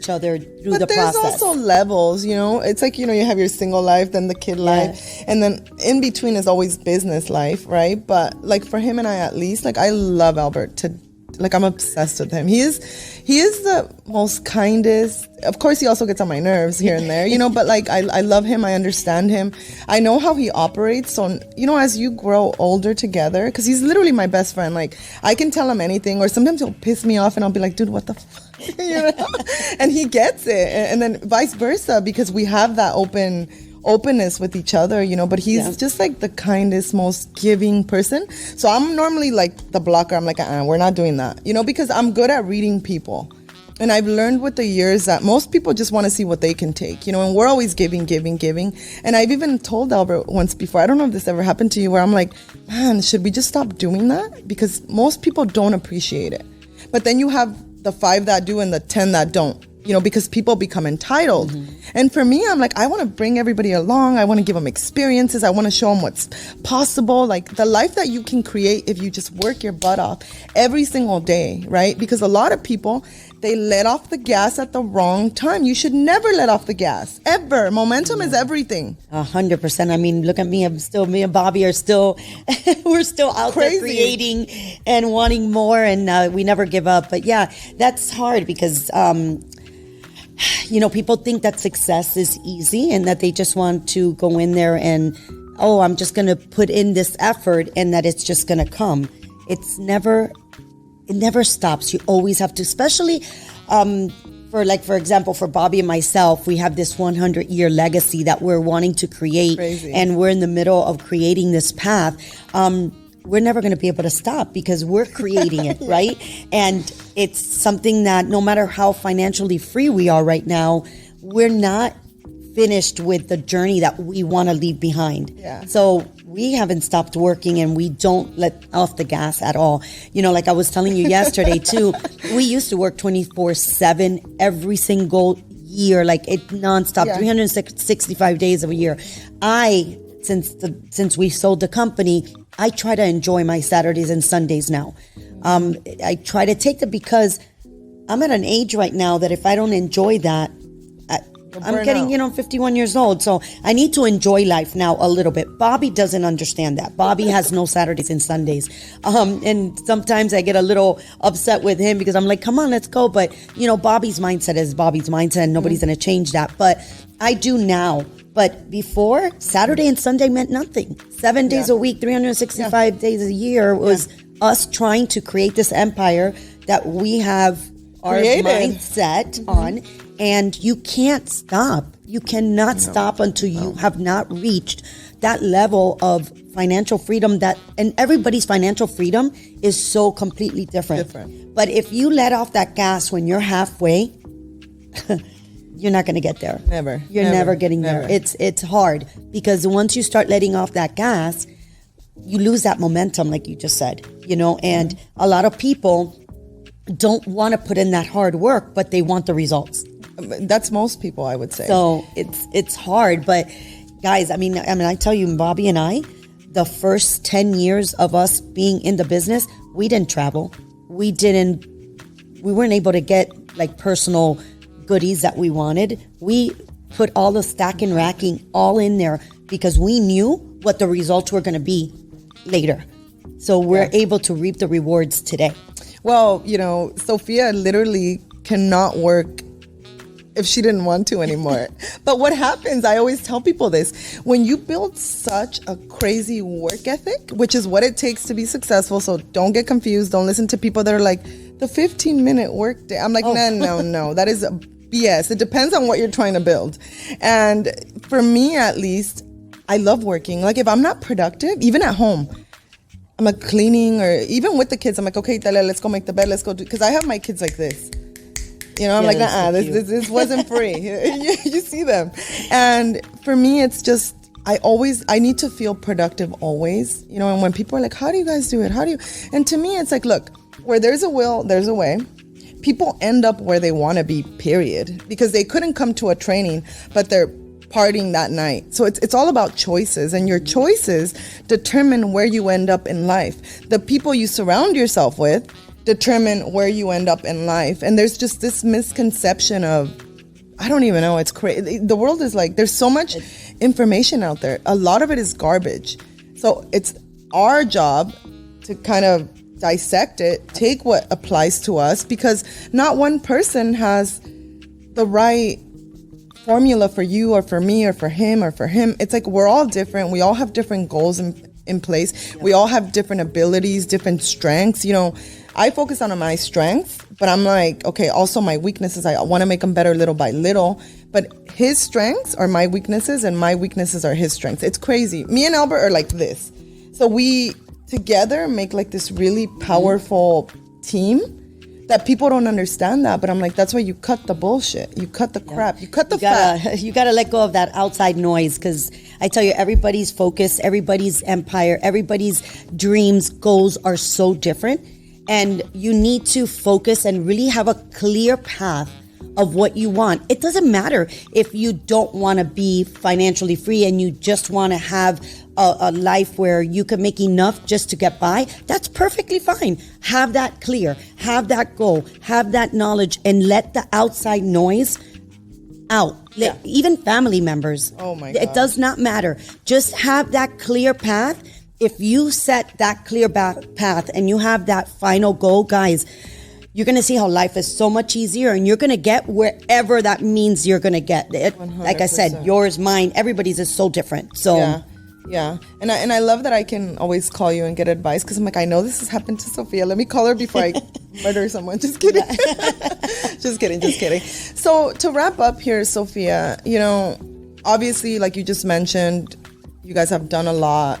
each other through the But there's process. also levels, you know. It's like, you know, you have your single life, then the kid life, and then in between is always business life, right? But like for him and I, at least, like I love Albert to, like I'm obsessed with him. He is the most kindest. Of course, he also gets on my nerves here and there, you know, but like I love him. I understand him. I know how he operates. So, you know, as you grow older together, because he's literally my best friend. Like I can tell him anything, or sometimes he'll piss me off and I'll be like, dude, what the fuck? You know? And he gets it. And then vice versa, because we have that openness with each other, you know, but he's just like the kindest, most giving person. So I'm normally like the blocker. I'm like, we're not doing that, you know, because I'm good at reading people. And I've learned with the years that most people just want to see what they can take, you know, and we're always giving. And I've even told Albert once before, I don't know if this ever happened to you, where I'm like, man, should we just stop doing that? Because most people don't appreciate it. But then you have the 5 that do and the 10 that don't. You know, because people become entitled. And for me, I'm like, I want to bring everybody along. I want to give them experiences. I want to show them what's possible. Like the life that you can create if you just work your butt off every single day, right? Because a lot of people, they let off the gas at the wrong time. You should never let off the gas, ever. Momentum is everything. 100%. I mean, look at me. Me and Bobby are still, we're still out there creating and wanting more, and we never give up. But yeah, that's hard because, you know, people think that success is easy and that they just want to go in there and, I'm just going to put in this effort and that it's just going to come. It never stops. You always have to, especially for example, for Bobby and myself, we have this 100-year legacy that we're wanting to create. Crazy. And we're in the middle of creating this path. We're never going to be able to stop because we're creating it, right? And it's something that no matter how financially free we are right now, we're not finished with the journey that we want to leave behind. Yeah. So we haven't stopped working and we don't let off the gas at all. You know, like I was telling you yesterday too, we used to work 24/7 every single year, like it nonstop, 365 days of a year. Since we sold the company, I try to enjoy my Saturdays and Sundays now. I try to take them because I'm at an age right now that if I don't enjoy that, I'm getting, I'm 51 years old. So I need to enjoy life now a little bit. Bobby doesn't understand that. Bobby has no Saturdays and Sundays. And sometimes I get a little upset with him because I'm like, come on, let's go. But, Bobby's mindset is Bobby's mindset and nobody's going to change that. But I do now. But before, Saturday and Sunday meant nothing. 7 days a week, 365 days a year was us trying to create this empire that we have our mindset on. And you can't stop. You cannot stop until you have not reached that level of financial freedom and everybody's financial freedom is so completely different. But if you let off that gas when you're halfway, you're not going to get there. You're never getting there. It's hard because once you start letting off that gas, you lose that momentum, like you just said, and a lot of people don't want to put in that hard work, but they want the results. That's most people, I would say. So it's hard, but guys, I mean, I tell you, Bobby and I, the first 10 years of us being in the business, we didn't travel. We weren't able to get like personal goodies that we wanted. We put all the stack and racking all in there because we knew what the results were going to be later. So we're able to reap the rewards today. Well, Sophia literally cannot work if she didn't want to anymore. But what happens, I always tell people this, when you build such a crazy work ethic, which is what it takes to be successful, so don't get confused, don't listen to people that are like, the 15-minute work day. I'm like, no, that is BS. It depends on what you're trying to build. And for me, at least, I love working. Like if I'm not productive, even at home, I'm like cleaning or even with the kids, I'm like, okay, Tala, let's go make the bed. Let's go do, because I have my kids like this. I'm like, this wasn't free. You see them. And for me, it's just, I need to feel productive always, and when people are like, how do you guys do it? And to me, it's like, look, where there's a will, there's a way. People end up where they want to be, period, because they couldn't come to a training, but they're partying that night. So it's all about choices, and your choices determine where you end up in life. The people you surround yourself with determine where you end up in life. And there's just this misconception of, I don't even know, it's crazy. The world is like, there's so much information out there. A lot of it is garbage. So it's our job to kind of dissect it, take what applies to us, because not one person has the right formula for you or for me or for him or for him. It's like we're all different. We all have different goals in place. We all have different abilities, different strengths. You know, I focus on my strengths, but I'm like, okay, also my weaknesses, I want to make them better little by little. But his strengths are my weaknesses and my weaknesses are his strengths. It's crazy. Me and Albert are like this. So we together make like this really powerful team that people don't understand that. But I'm like, that's why you cut the bullshit. You cut the crap. You cut the fat. You gotta let go of that outside noise, because I tell you, everybody's focus, everybody's empire, everybody's dreams, goals are so different. And you need to focus and really have a clear path of what you want. It doesn't matter if you don't want to be financially free and you just want to have a life where you can make enough just to get by. That's perfectly fine. Have that clear, have that goal, have that knowledge, and let the outside noise out. Yeah. Even family members. Oh my God. It does not matter. Just have that clear path. If you set that clear path and you have that final goal, guys, you're going to see how life is so much easier, and you're going to get wherever that means you're going to get it. 100%. Like I said, yours, mine, everybody's is so different. So yeah. And I love that I can always call you and get advice, because I'm like, I know this has happened to Sophia. Let me call her before I murder someone. Just kidding. Just kidding. So to wrap up here, Sophia, you know, obviously, like you just mentioned, you guys have done a lot.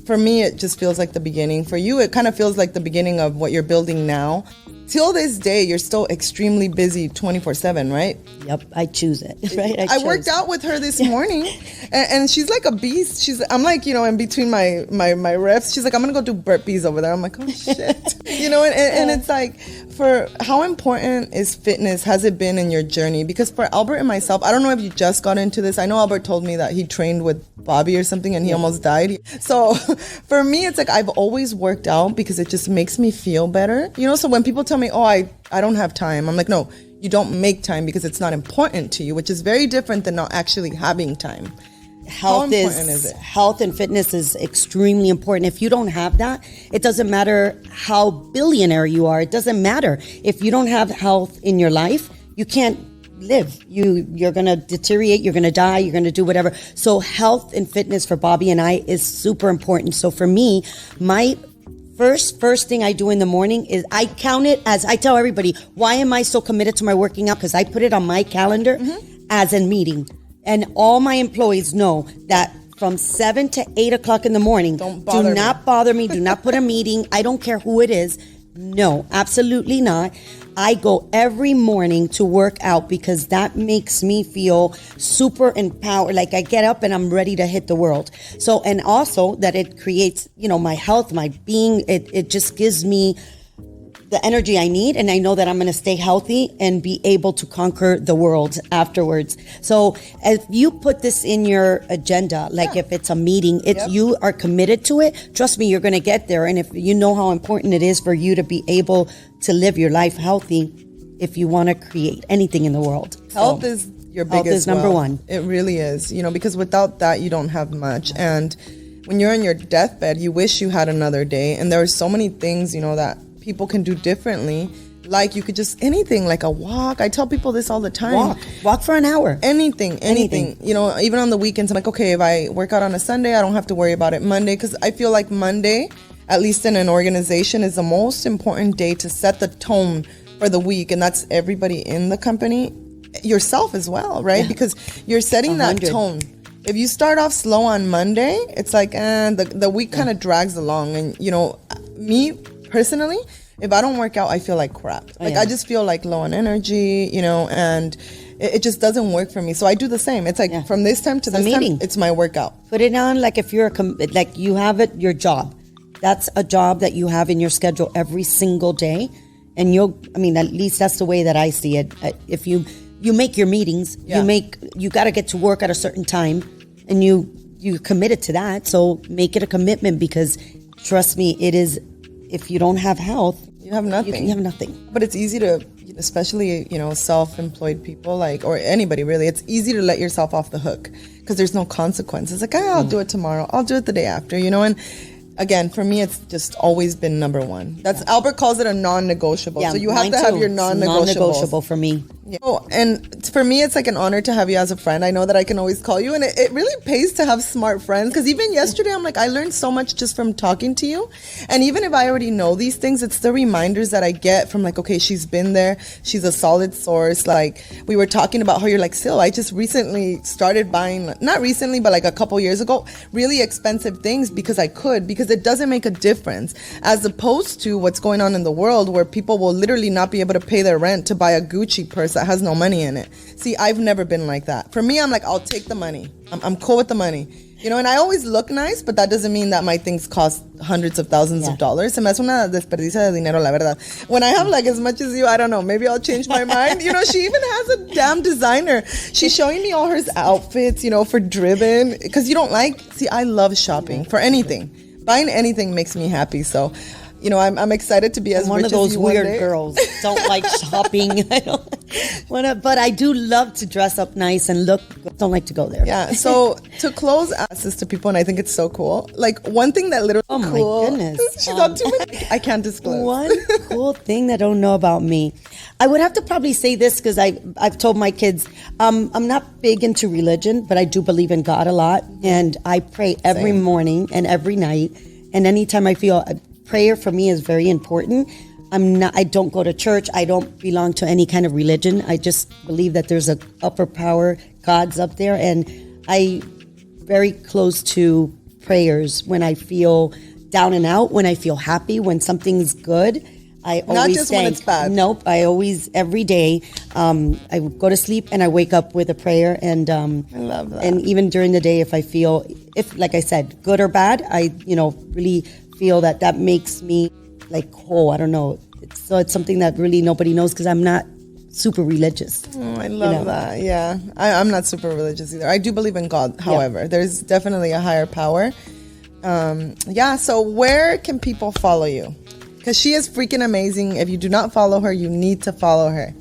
For me, it just feels like the beginning. For you, it kind of feels like the beginning of what you're building now. Till this day, you're still extremely busy 24/7, right? Yep, I choose it. Right? I worked out with her this morning, and she's like a beast. I'm like, you know, in between my reps, she's like, I'm gonna go do burpees over there. I'm like, oh shit, you know, and it's like, for how important is fitness? Has it been in your journey? Because for Albert and myself, I don't know if you just got into this. I know Albert told me that he trained with Bobby or something, and he almost died. So for me, it's like I've always worked out because it just makes me feel better, you know. So when people tell me, oh, I don't have time, I'm like, no, you don't make time because it's not important to you, which is very different than not actually having time. Health and fitness is extremely important. If you don't have that, it doesn't matter how billionaire you are. It doesn't matter. If you don't have health in your life, you can't live. You're going to deteriorate. You're going to die. You're going to do whatever. So health and fitness for Bobby and I is super important. So for me, my first thing I do in the morning is I count it as, I tell everybody, why am I so committed to my working out? Because I put it on my calendar as a meeting. And all my employees know that from 7 to 8 o'clock in the morning, do not bother me. Do not put a meeting. I don't care who it is. No, absolutely not. I go every morning to work out because that makes me feel super empowered. Like I get up and I'm ready to hit the world. So, and also that it creates, you know, my health, my being, it just gives me the energy I need, and I know that I'm going to stay healthy and be able to conquer the world afterwards. So if you put this in your agenda, like if it's a meeting, you are committed to it, trust me, you're going to get there. And if you know how important it is for you to be able to live your life healthy, if you want to create anything in the world. Health is your biggest health is number one. It really is, you know, because without that, you don't have much. And when you're on your deathbed, you wish you had another day. And there are so many things, you know, that people can do differently. Like you could just anything, like a walk. I tell people this all the time. Walk for an hour. Anything. You know, even on the weekends, I'm like, okay, if I work out on a Sunday, I don't have to worry about it Monday, because I feel like Monday, at least in an organization, is the most important day to set the tone for the week, and that's everybody in the company, yourself as well, right? Yeah. Because you're setting 100. That tone. If you start off slow on Monday, it's like the week kind of drags along, and you know, me personally, if I don't work out, I feel like crap. Like I just feel like low on energy, you know, and it just doesn't work for me. So I do the same. It's like from this time to this time, it's my workout. Put it on like if you're like you have it, your job. That's a job that you have in your schedule every single day, and at least that's the way that I see it. If you make your meetings, you got to get to work at a certain time, and you committed to that. So make it a commitment, because trust me, it is. If you don't have health, You have nothing. You have nothing. But it's easy to, especially, self-employed people, or anybody really, it's easy to let yourself off the hook because there's no consequences. Like, I'll do it tomorrow. I'll do it the day after, and again, for me, it's just always been number one. Albert calls it a non-negotiable. Yeah, so you have to have your non-negotiables. Non-negotiable for me. Yeah. Oh, and for me, it's like an honor to have you as a friend. I know that I can always call you, and it really pays to have smart friends. Because even yesterday, I'm like, I learned so much just from talking to you. And even if I already know these things, it's the reminders that I get from like, okay, she's been there. She's a solid source. Like we were talking about how you're like, Sil, I just recently started buying, not recently, but like a couple years ago, really expensive things because it doesn't make a difference. As opposed to what's going on in the world where people will literally not be able to pay their rent to buy a Gucci purse that has no money in it. See, I've never been like that. For me, I'm like, I'll take the money. I'm cool with the money. And I always look nice, but that doesn't mean that my things cost hundreds of thousands of dollars. Se me hace una desperdicia de dinero, la verdad. When I have like as much as you, I don't know, maybe I'll change my mind. She even has a damn designer. She's showing me all her outfits, for Driven. Because see, I love shopping for anything. Buying anything makes me happy. So, I'm excited to be as one rich of those as you weird girls. Don't like shopping. I don't wanna, but I do love to dress up nice and look. Don't like to go there. Yeah. So to close access to people, and I think it's so cool. Like one thing that literally my goodness, she's on too many. I can't disclose. One cool thing that I don't know about me. I would have to probably say this because I've told my kids I'm not big into religion, but I do believe in God a lot, and I pray every morning and every night, and anytime I feel. Prayer for me is very important. I don't go to church. I don't belong to any kind of religion. I just believe that there's a upper power, God's up there, and I very close to prayers when I feel down and out, when I feel happy, when something's good. I always not just thank. When it's bad. Nope. I always every day. I go to sleep and I wake up with a prayer, and I love that. And even during the day, if I feel, like I said, good or bad, I really feel that makes me like I don't know. It's something that really nobody knows because I'm not super religious. Oh, I love that. Yeah, I'm not super religious either. I do believe in God. However, there's definitely a higher power. So where can people follow you? Because she is freaking amazing. If you do not follow her, you need to follow her.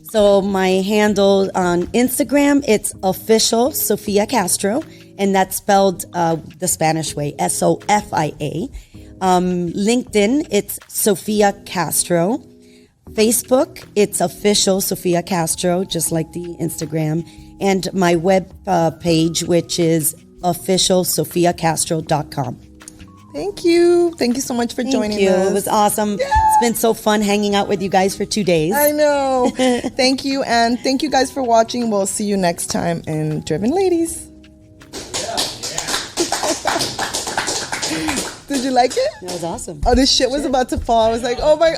So my handle on Instagram, it's official Sofia Castro, and that's spelled the Spanish way, Sofia. LinkedIn, it's Sofia Castro. Facebook, it's official Sofia Castro, just like the Instagram. And my web page, which is officialsofiacastro.com. Thank you. Thank you so much for joining us. It was awesome. Yeah. It's been so fun hanging out with you guys for 2 days. I know. Thank you. And thank you guys for watching. We'll see you next time in Driven Ladies. Did you like it? That was awesome. Oh, this shit was about to fall. I was like, oh my